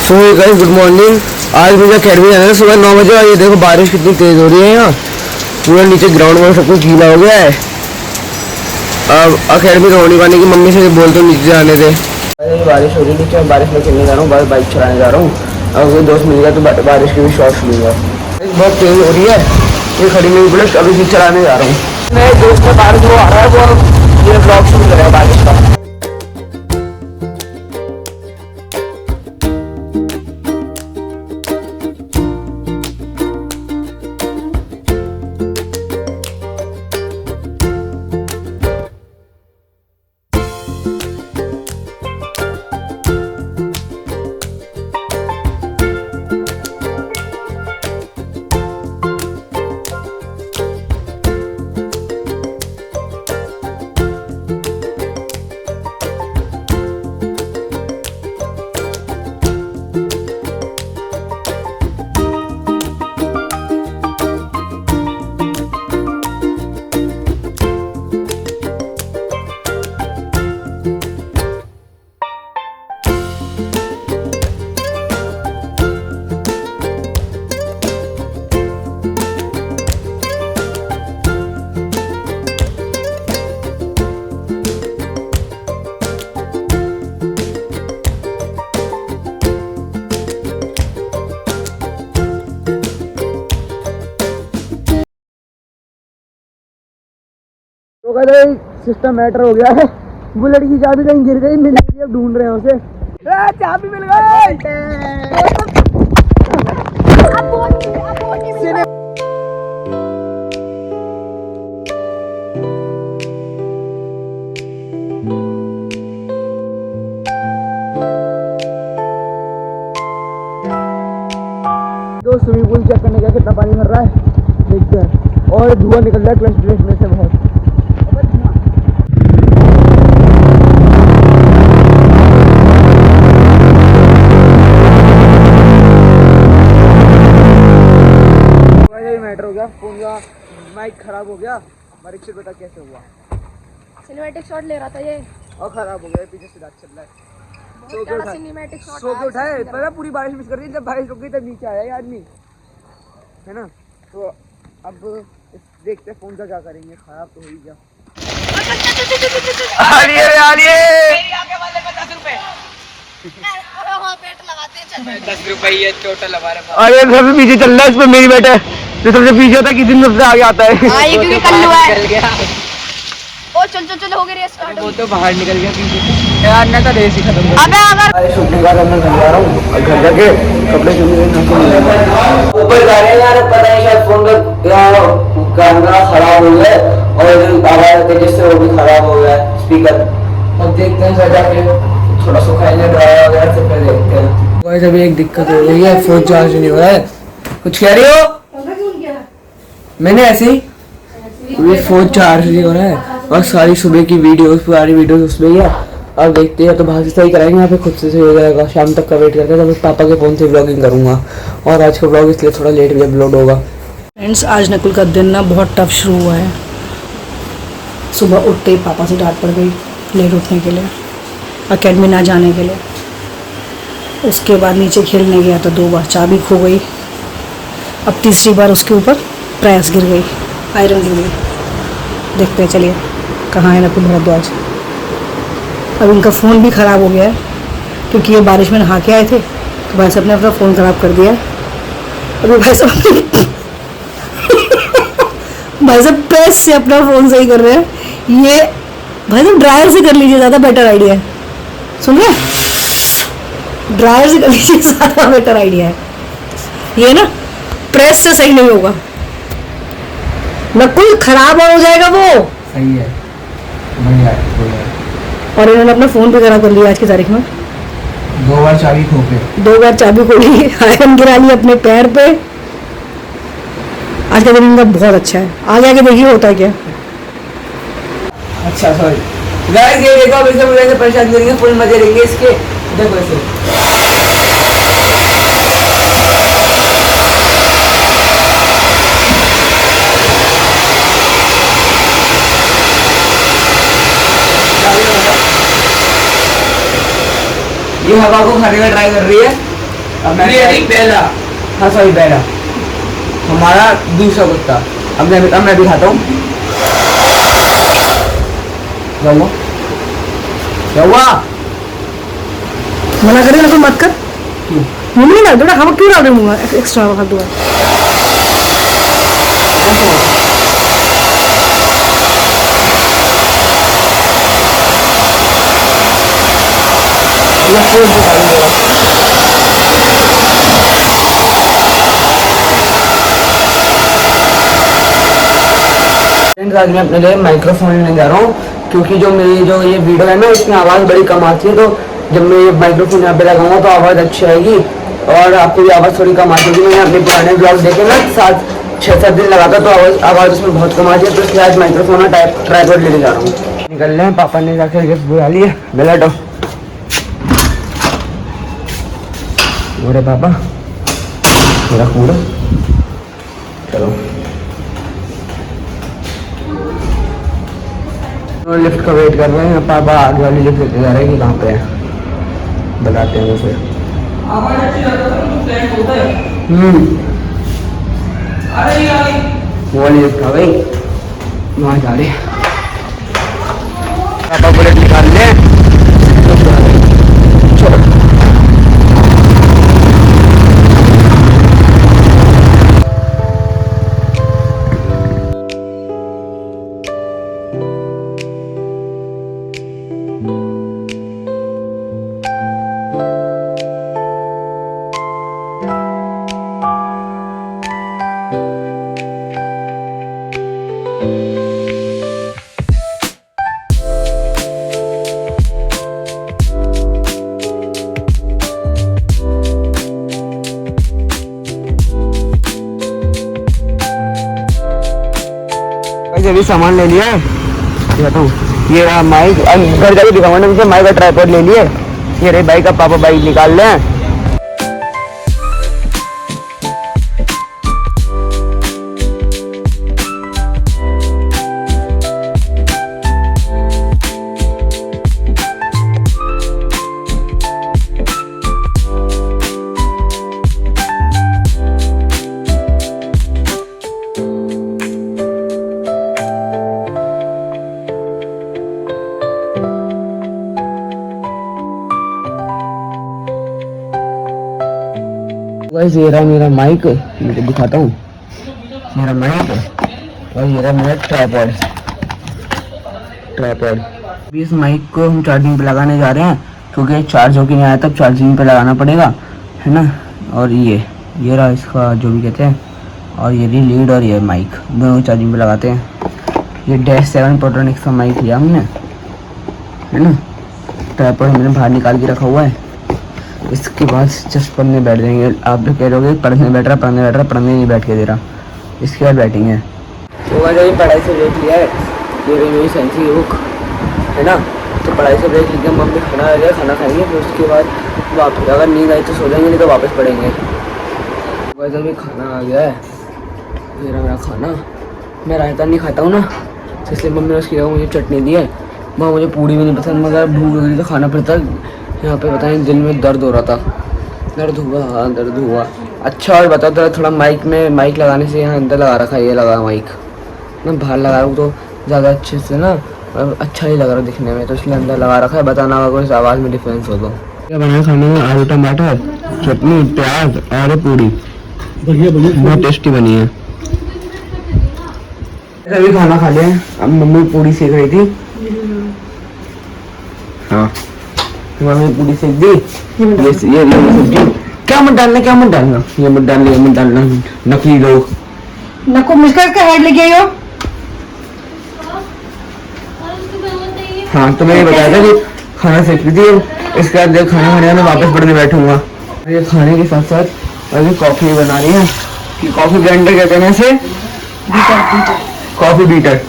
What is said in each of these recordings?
So guys good morning. आज मुझे academy जाना है सुबह 9 बजे। और ये देखो बारिश कितनी तेज़ हो रही है यहाँ, पूरा नीचे ग्राउंड में सब कुछ गीला हो गया है। अब अकेडमी तो होने वाली की मम्मी से बोलते हो नीचे जाने दे। बारिश हो रही है नीचे, बारिश में खेलने जा रहा हूँ, बाइक चलाने जा रहा हूँ। अगर कोई दोस्त मिल गया तो बारिश के भी शॉट्स लूँगा। बहुत तेज़ हो रही है, ये खड़ी नहीं पड़े, अभी भी चलाने जा रहा हूँ। मेरे दोस्त का बारिश वो आ रहा है, वो ये ब्लॉग शूट करेगा बारिश का। तो कहते सिस्टम मैटर हो गया है। बुलेट की चाबी कहीं गिर गई, मिल गई, अब ढूंढ रहे हैं उसे। चाबी मिल गई। तो स्विमिंग पूल चेक करने गया, कितना पानी भर रहा है देखते हैं। और धुआं निकल रहा है क्लच प्लेट में से बहुत। मैटर हो गया, फोन का माइक खराब हो गया। माइक से बता कैसे हुआ। सिनेमैटिक शॉट ले रहा था ये और खराब हो गया, पीछे से रात चल रहा है। सिनेमैटिक शॉट सो के उठाए, पता पूरी बारिश मिस कर रही, जब बारिश रुक गई तब नीचे आया ये आदमी, है ना। तो अब देखते हैं फोन का क्या करेंगे, खराब तो हो ही गया। आगे वाले 50 रुपए पेट लगाते हैं, 10 रुपये टोटल हमारे पास। अरे सबसे पीछे चल रहा है, इसमें मेरी बैठा है जो सबसे पीछे होता है, किसी दिन सबसे आगे आता है। ये क्योंकि कल्लू है। ओ चल हो गई रेस स्टार्ट। वो तो बाहर निकल गया पीछे यार, ना तो रेस ही खत्म कर। अबे अगर शूटिंग का मैं घर जा रहा हूँ, और घर जाके कपड़े ऊपर जा रहे हैं यार। पता नहीं शायद फोन का कैमरा खराब हो गया और आवाज तेज से वो भी खराब हो गया है स्पीकर। अब देखते हैं सर जाके थोड़ा सुखाएंगे ड्राई वगैरह से, फिर देखते हैं। गाइस अभी एक दिक्कत हो रही है, फोन चार्ज नहीं हो रहा है। कुछ कह रही हो? मैंने ऐसे ही फोन चार्ज नहीं हो रहा है, और सारी सुबह की वीडियोस पुरानी वीडियोस उसमें ही है। अब देखते हैं तो बाहर से सही कराएंगे, यहाँ पे खुद से सही हो जाएगा। शाम तक का वेट करते हैं, तब पापा के फ़ोन से व्लॉगिंग करूँगा। और आज का व्लॉग इसलिए थोड़ा लेट भी अपलोड होगा। फ्रेंड्स आज नकुल का दिन ना बहुत टफ शुरू हुआ है। सुबह उठते ही पापा से डांट पड़ गई लेट उठने के लिए, अकेडमी ना जाने के लिए। उसके बाद नीचे खेलने गया तो 2 बार चाबी खो गई। अब तीसरी बार उसके ऊपर प्रेस गिर गई, आयरन गिर गई। देखते हैं चलिए कहाँ है नकुल भारद्वाज। अब इनका फ़ोन भी ख़राब हो गया है, क्योंकि ये बारिश में नहा के आए थे तो भाई साहब ने अपना फ़ोन ख़राब कर दिया है। अभी भाई साहब भाई साहब प्रेस से अपना फ़ोन सही कर रहे हैं। ये भाई साहब ड्रायर से कर लीजिए, ज़्यादा बेटर आइडिया है। सुन रहे हैं, ड्रायर से कर लीजिए, ज़्यादा बेटर आइडिया है ये ना। प्रेस से सही नहीं होगा, नकुल खराब हो जाएगा वो। सही है, बढ़िया है। और इन्होंने अपना फ़ोन भी खराब कर लिया आज की तारीख में। 2 बार चाबी खो के, 2 बार चाबी खो ली, आयरन गिरा ली अपने पैर पे। आज का दिन इनका बहुत अच्छा है, आगे आगे देखिए होता है क्या। अच्छा सॉरी गाइस, ये देखो अब इसे मुझे परेशान करेंगे, फुल मजे लेंगे इसके। देखो ऐसे ये हवा को खाने का ट्राई कर रही है। अब मैं पहला हाँ सॉरी बैरा हमारा दूसरा कुत्ता। अब मैं भी खाता हूँ। क्या हुआ? मना करे ना, मत कर। मुंह नहीं डाल, थोड़ा हवा क्यों डाल रहे मुंह में? एक्स्ट्रा हवा कर दूंगा। आज मैं अपने लिए माइक्रोफोन लेने जा रहा हूँ, क्योंकि जो मेरी जो ये वीडियो है ना इसमें आवाज़ बड़ी कम आती है। तो जब मैं ये माइक्रोफोन यहाँ पे लगाऊंगा तो आवाज़ अच्छी आएगी और आपको भी आवाज़ थोड़ी कम आती है। मैंने अपने पुराने ब्लॉग देखे ना 6-7 दिन लगाता तो आवाज़ उसमें बहुत कम आती है। तो इसलिए आज माइक्रोफोन और ट्राइपॉड लेने जा रहा हूँ। निकल रहे हैं, पापा ने जाकर गिफ्ट बुला लिए। बैठो बोरे पापा मेरा कूड़ा। चलो लिफ्ट का वेट कर रहे हैं। पापा आगे वाली लिफ्ट लेते जा रहे हैं कि कहाँ पे है, बताते हैं उसे। वो वाली लिफ्ट आ गई, वहाँ जा रहे हैं। पापा बुलेट निकाल ले। चलो अभी सामान ले लिया है, दिखाता हूँ। ये रहा माइक, घर जाके दिखाऊंगा ना। मुझे माइक और ट्राइपॉड ले लिए। ये रही बाइक, का पापा बाइक निकाल लें। ये रहा मेरा माइक, मुझे दिखाता हूँ। मेरा माइक और ये रहा मेरा ट्राइपॉड। इस माइक को हम चार्जिंग पे लगाने जा रहे हैं, क्योंकि चार्ज होके नहीं आया तब चार्जिंग पे लगाना पड़ेगा, है ना। और ये रहा इसका जो भी कहते हैं, और ये रही लीड और ये माइक, दोनों चार्जिंग पे लगाते हैं। ये -7 प्रोटोनिक्स का माइक लिया हमने, है ना। ट्राइपॉड हमने बाहर निकाल के रखा हुआ है। इसके बाद जस्ट पढ़ने बैठ जाएंगे। आप लोग कह रहे हो पढ़ने बैठ रहा, पढ़ने नहीं बैठ के दे रहा। इसके बाद बैठेंगे। तो वह जो पढ़ाई से ब्रेक लिया है, ये मेरी साइंस की बुक है ना। तो पढ़ाई से ब्रेक लेके मम्मी खाना आ गया, खाना खाएंगे। फिर उसके बाद वापस अगर नींद आई तो सो जाएंगे, नहीं तो वापस पढ़ेंगे। वैसे भी खाना आ गया है, ये रहा मेरा खाना। मैं रायता नहीं खाता हूँ ना, इसलिए मम्मी ने उसकी जगह मुझे चटनी दी है। वहाँ मुझे पूड़ी भी नहीं पसंद, मगर भूख लगी तो खाना पड़ता। यहाँ पे बताएं दिल में दर्द हो रहा था, दर्द हुआ। अच्छा और बताओ तो थोड़ा माइक लगाने से यहाँ अंदर लगा रखा है, ये लगा माइक मैं बाहर लगा रहा हूँ तो ज़्यादा अच्छे से ना अच्छा नहीं लग रहा दिखने में, तो इसलिए अंदर लगा रखा है। बताना होगा इस आवाज़ में डिफरेंस हो तो। क्या बनाया खाने में? आलू टमाटर, चटनी, प्याज और पूड़ी। बहुत टेस्टी बनी है। अभी खाना खा लिया, अब मम्मी पूड़ी सेक रही थी। हाँ मम्मी पूरी सेक दी। ये सब्जी क्या मत डालना, ये मत डालना नकली लोग। नको मिस्टर का हेड लेके आयो। हाँ तो मैं ये बताया था कि खाना सेक दी, इसके बाद खाना खाने में वापस पढ़ने बैठूंगा। ये खाने के साथ साथ अभी कॉफी बना रही है कि कॉफी ब्लेंडर कहते हैं इसे, कॉफी बीटर।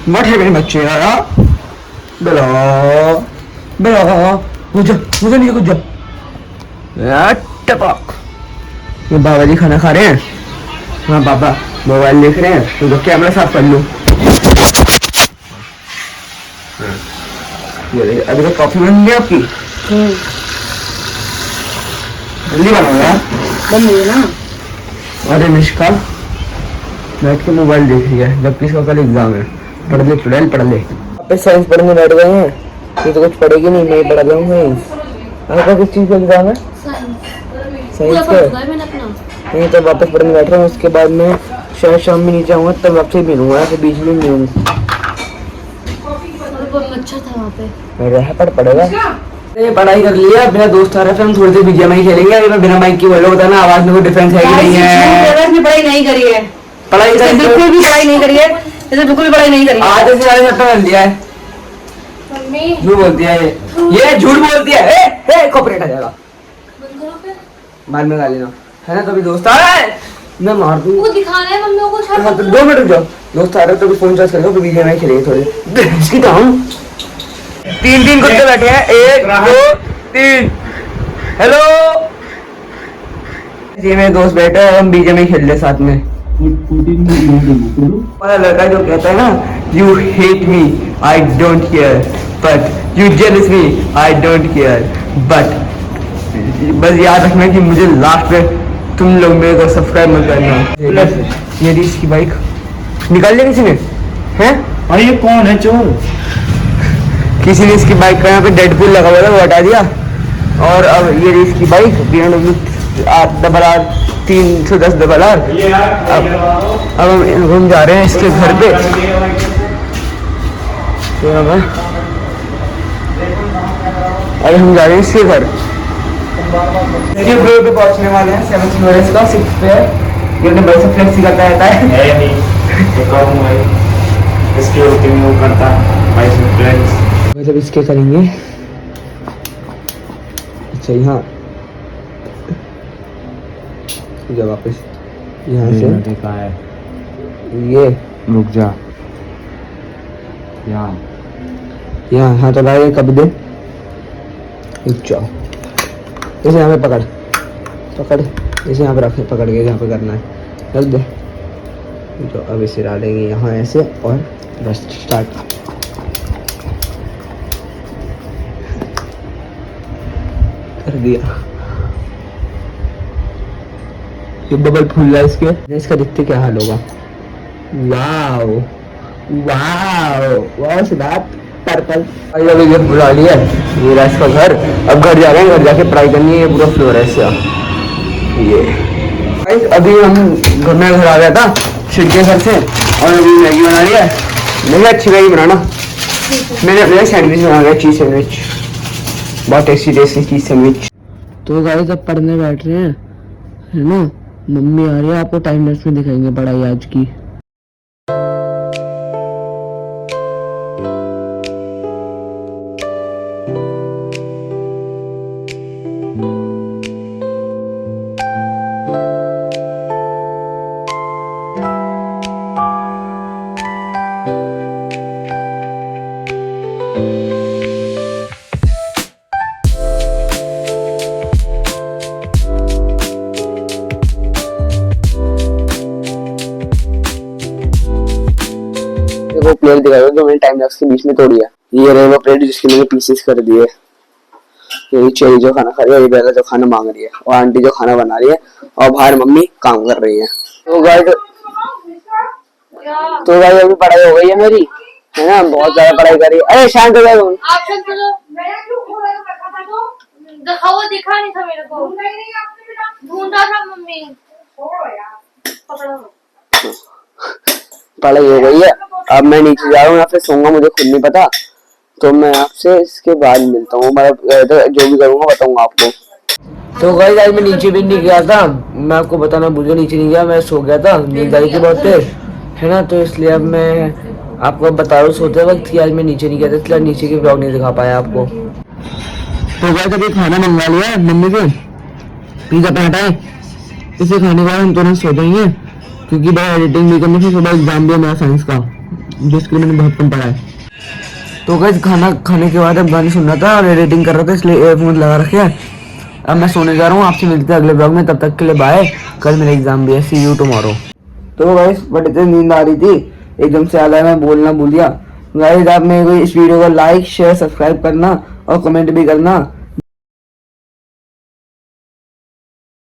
मत है मेरे बच्चे यार, मुझे नहीं कुछ टपक। ये बाबा जी खाना खा रहे हैं। हाँ पापा मोबाइल देख रहे हैं, तो कैमरा साफ कर लूँ। ये देखिए, अभी तक कॉफी बन गई आपकी? जल्दी बनाओ यार। बन गई ना। अरे निष्का बैठ के मोबाइल देख रही है जबकि इसका कल एग्जाम है। पढ़ ले चुड़ैल पढ़ ले। आप साइंस पढ़ने बैठ गए हैं, ये तो कुछ पढ़ेगी नहीं, मैं पढ़ा दूंगा। आपका किस चीज़ का एग्जाम है? साइंस का। नहीं तो वापस पढ़ने बैठ रहा हूँ, उसके बाद में शायद शाम में नीचे आऊँगा तब आपसे मिलूंगा, ऐसे बीच में मिलूंगा। अच्छा था वहाँ पे। रह पर पड़ेगा। ये पढ़ाई कर लिया, बिना दोस्त आ रहा था, हम थोड़ी देर बीजीएमआई खेलेंगे। अभी मैं बिना माइक की बोलो होता ना, आवाज में कोई डिफरेंस है कि नहीं है। इसने पढ़ाई नहीं करी है, पढ़ाई बिल्कुल भी पढ़ाई नहीं करी है, इसे बिल्कुल भी पढ़ाई नहीं करी है। आधे से ज्यादा चैप्टर कर लिया है। मम्मी झूठ बोलती है ये झूठ बोलती है। ए कॉपरेट आ जाएगा, बाद में गाली ना, है ना? तो अभी दोस्त आ रहा है, मैं मार दूँ। वो दिखाना है मम्मी को। हाँ तो 2 मिनट रुक जाओ, दोस्त आ रहा है तो फोन चार्ज कर लो, बीजीएमआई खेलेंगे थोड़ी। इसकी तो हम 3 कुत्ते बैठे हैं, 1 2 3। हेलो, ये मेरे दोस्त बैठे हैं, हम बीजीएमआई खेल रहे साथ में। वाला लड़का जो कहता है ना, you hate me I don't care, but you jealous me I don't care, but बस याद रखना कि मुझे लास्ट में तुम लोग मेरे को सब्सक्राइब मत करना। ये रही इसकी बाइक, निकाल लिया किसी ने? हैं? और ये कौन है चोर? किसी ने इसकी बाइक का यहाँ पे डेडपुल लगा हुआ था, वो हटा दिया। और अब ये रही इसकी बाइक BMW RR 310 RR। अब हम जा रहे हैं इसके घर पे। तो अब हम जा रहे हैं इसके घर। ये फ्लोर पे पहुंचने वाले हैं, 7th फ्लोर है इसका, 6th पे है। ये अपने बड़े से फ्लेक्सी करता रहता है नहीं, इसकी रूटीन वो करता है। मतलब इसके करेंगे। अच्छा यहाँ जा वापस यहाँ से देखा है, ये रुक जा यहाँ यहाँ। हाँ तो लाए कब दे, जाओ इसे यहाँ पे पकड़ इसे यहाँ पे रखे, पकड़ के यहाँ पे करना है, रख दे। जो अब इसे डालेंगे यहाँ ऐसे और बस स्टार्ट। कर दिया। ये बबल फूल रहा है इसका देखते क्या हाल होगा। Wow wow wow Siddharth purple. अभी ये बुला लिया, ये रहा इसका घर। अब घर जा रहे हैं, घर जाके पढ़ाई करनी है। ये पूरा फ्लोर है इसका। ये अभी हम घर आ गया था शिल्के घर से, और अभी मैगी बना रही है। नहीं अच्छी मैगी बनाना, मैंने अपने सैंडविच बना लिया, चीज सैंडविच, बहुत टेस्टी चीज सैंडविच। तो गाइस अब पढ़ने बैठ रहे हैं, है ना? मम्मी आ रही है, आपको टाइम लैप्स में दिखाएंगे पढ़ाई आज की। वो प्लेट दिखाया जो मैंने टाइम लैप्स के बीच में तोड़ी है। ये रहे वो प्लेट जिसके मैंने पीसेस कर दिए। ये चेरी जो खाना खा रही है, ये बेला जो खाना मांग रही है, और आंटी जो खाना बना रही है, और बाहर मम्मी काम कर रही है। तो गाइस अभी पढ़ाई हो गई है मेरी, है ना? बहुत ज्यादा पढ़ाई करी। अरे शांत हो जाओ। दिखा नहीं था मेरे को, ढूंढा था मम्मी। पढ़ाई हो गई है, अब मैं नीचे जा रहा हूँ या फिर सोऊंगा, मुझे खुद नहीं पता। तो मैं आपसे इसके बाद मिलता हूँ, मतलब जो भी करूँगा बताऊंगा आपको। तो गाइस आज मैं नीचे भी नहीं गया था, मैं आपको बताना भूल गया, नीचे नहीं गया, मैं सो गया था, नींद आई थी बहुत तेज, है ना? तो इसलिए अब मैं आपको बता रहा हूँ सोते वक्त कि आज मैं नीचे नहीं गया था, इसलिए नीचे की ब्लॉग नहीं दिखा पाया आपको। तो गाइस अभी खाना मंगवा लिया है मम्मी से, पिज्जा पराठा है, इसे खाने के बाद हम तुरंत सो जाएंगे, क्योंकि भाई एडिटिंग भी करनी थी, सुबह एग्जाम भी है मेरा साइंस का, जिसके लिए मैंने बहुत कम पढ़ा है। तो गाइस खाना खाने के बाद अब गाने सुन रहा था और एडिटिंग कर रहा था, इसलिए एयरफोन लगा रखे हैं। अब मैं सोने जा रहा हूँ, आपसे मिलते हैं अगले ब्लॉग में, तब तक के लिए बाय। कल मेरा एग्जाम भी है, सी यू टुमारो। तो गाइस बट इतनी नींद आ रही थी, एकदम से याद आया, मैं बोलना भूल गया गाइस आप मेरे को इस वीडियो को लाइक शेयर सब्सक्राइब करना और कमेंट भी करना।